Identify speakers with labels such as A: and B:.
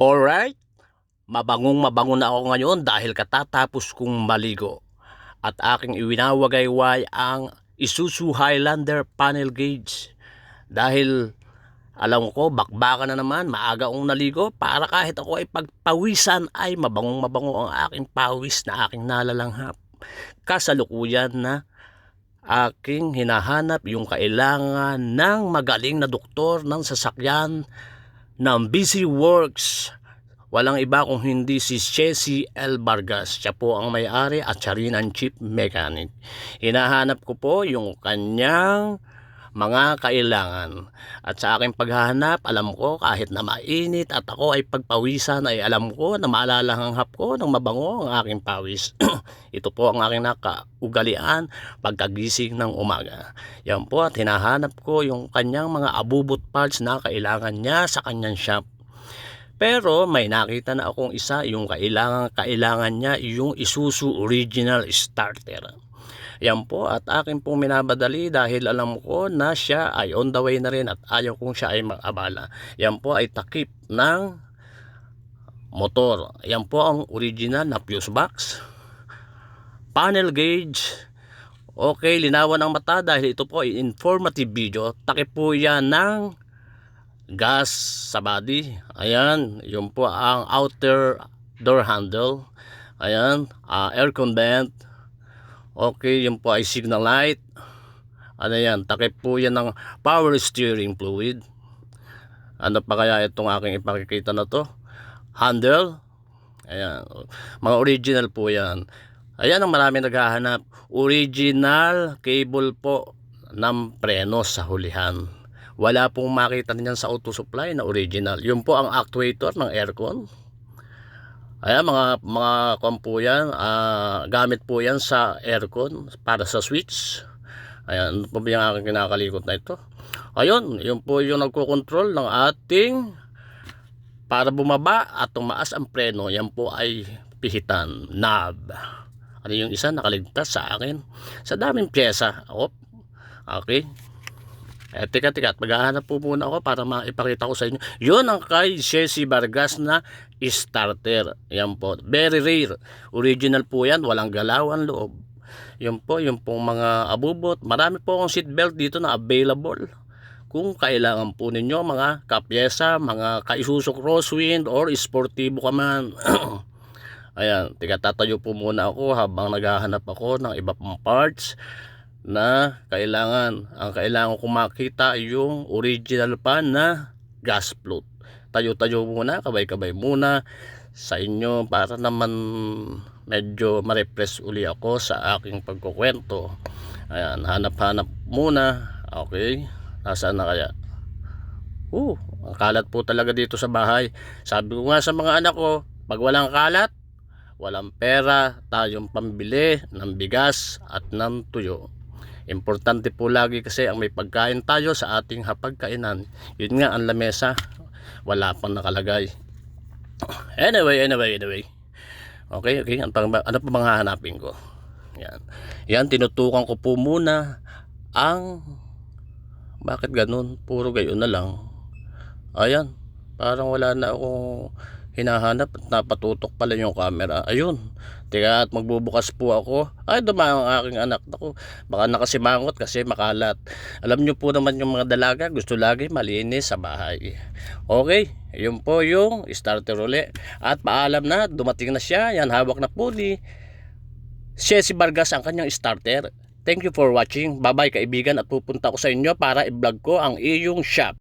A: Alright, mabango na ako ngayon dahil katatapos kong maligo. At aking iwinawagayway ang Isuzu Highlander panel gauge. Dahil alam ko, bakbakan na naman, maaga akong naligo para kahit ako ay pagpawisan ay mabango ang aking pawis na aking nalalanghap. Kasalukuyan na aking hinahanap yung kailangan ng magaling na doktor ng sasakyan ng BC Works. Walang iba kung hindi si Chessy L. Vargas. Siya po ang may-ari at siya rin ang chief mechanic. Hinahanap ko po yung kanyang mga kailangan. At sa aking paghahanap, alam ko kahit na mainit at ako ay pagpawisan, ay alam ko na maalalahanghap ko ng mabango ang aking pawis. Ito po ang aking nakaugalian pagkagising ng umaga. Yan po, at hinahanap ko yung kanyang mga abubot parts na kailangan niya sa kanyang shop. Pero may nakita na akong isa, yung kailangan niya yung Isuzu Original Starter. Yan po, at akin pong minabadali dahil alam ko na siya ay on the way na rin at ayaw kong siya ay mag-abala. Yan po ay takip ng motor. Yan po ang original na fuse box. Panel gauge. Okay, linawan ang mata dahil ito po ay informative video. Takip po yan ng gas sa body. Ayan, yun po ang outer door handle. Ayan, aircon vent. Okay, yun po ay signal light. Ano yan, takip po yan ng power steering fluid. Ano pa kaya itong aking ipakikita na to? Handle. Ayan, mga original po yan. Ayan ang marami naghahanap. Original cable po ng preno sa hulihan. Wala pong makita niyan sa auto supply na original. Yun po ang actuator ng aircon. Ayan, mga po yan, gamit po yan sa aircon para sa switch. Ayan, ano po yung aking kinakalikot na ito? Ayun, yun po yung nagkocontrol ng ating para bumaba at tumaas ang preno. Yan po ay pihitan, knob. Ano yung isa nakaligtas sa akin? Sa daming pyesa. Okay. Teka, at maghahanap po muna ako para maipakita ko sa inyo. Yun ang kay Chessy Vargas na starter. Yan po, very rare. Original po yan, walang galaw ang loob. Yun po, yung pong mga abubot. Marami po akong seatbelt dito na available. Kung kailangan po ninyo mga kapyesa, mga ka-Isuzu Crosswind or sportivo ka man. Ayan, tatayo po muna ako habang naghahanap ako ng iba pang parts na kailangan. Ang kailangan ko makita yung original pa na gas float. Tayo-tayo muna, kabay-kabay muna sa inyo para naman medyo ma-refresh uli ako sa aking pagkukwento. Ayan, hanap-hanap muna. Okay, nasaan na kaya? Ang kalat po talaga dito sa bahay. Sabi ko nga sa mga anak ko, pag walang kalat, walang pera tayong pambili ng bigas at ng tuyo. Importante po lagi kasi ang may pagkain tayo sa ating hapagkainan. Yun nga ang lamesa, wala pang nakalagay. Anyway. Okay. Ano pa bang hahanapin ko? Yan, tinutukan ko po muna ang bakit ganun, puro gayon na lang. Ayan, parang wala na akong hinahanap at napatutok pala yung camera. Ayun, teka, at magbubukas po ako. Ay, dumaan ang aking anak. Naku, baka nakasimangot kasi makalat. Alam nyo po naman yung mga dalaga, gusto lagi malinis sa bahay. Okay, yun po yung starter uli. At paalam na, dumating na siya. Yan, hawak na po ni Chessy Vargas ang kanyang starter. Thank you for watching. Bye bye kaibigan, at pupunta ko sa inyo para i-vlog ko ang iyong shop.